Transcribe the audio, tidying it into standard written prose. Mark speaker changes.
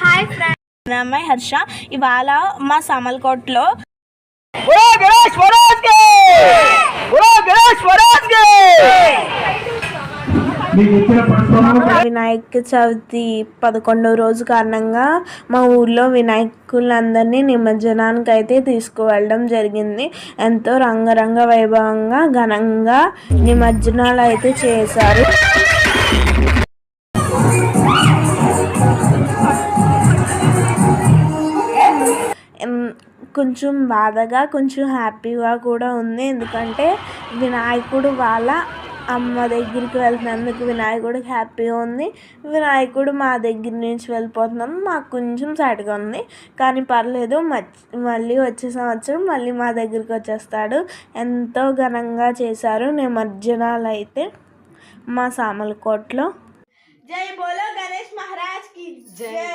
Speaker 1: Hi friends, అమ్మాయి హర్ష. ఇవాళ మా సామల్కోట్లో వినాయక చవితి 11వ రోజు కారణంగా మా ఊర్లో వినాయకులందరినీ నిమజ్జనానికి అయితే తీసుకువెళ్ళడం జరిగింది. ఎంతో రంగరంగ వైభవంగా ఘనంగా నిమజ్జనాలు అయితే చేశారు. కొంచెం బాధగా కొంచెం హ్యాపీగా కూడా ఉంది. ఎందుకంటే వినాయకుడు వాళ్ళ అమ్మ దగ్గరికి వెళ్తున్నందుకు వినాయకుడికి హ్యాపీగా ఉంది. వినాయకుడు మా దగ్గర నుంచి వెళ్ళిపోతున్నాం, మాకు కొంచెం సాడ్గా ఉంది. కానీ పర్లేదు, మళ్ళీ వచ్చే సంవత్సరం మళ్ళీ మా దగ్గరికి వచ్చేస్తాడు. ఎంతో ఘనంగా చేశారు నిమజ్జనాలు అయితే మా సామలకోటలో. జై బోలో గణేష్ మహారాజ్ కి జై.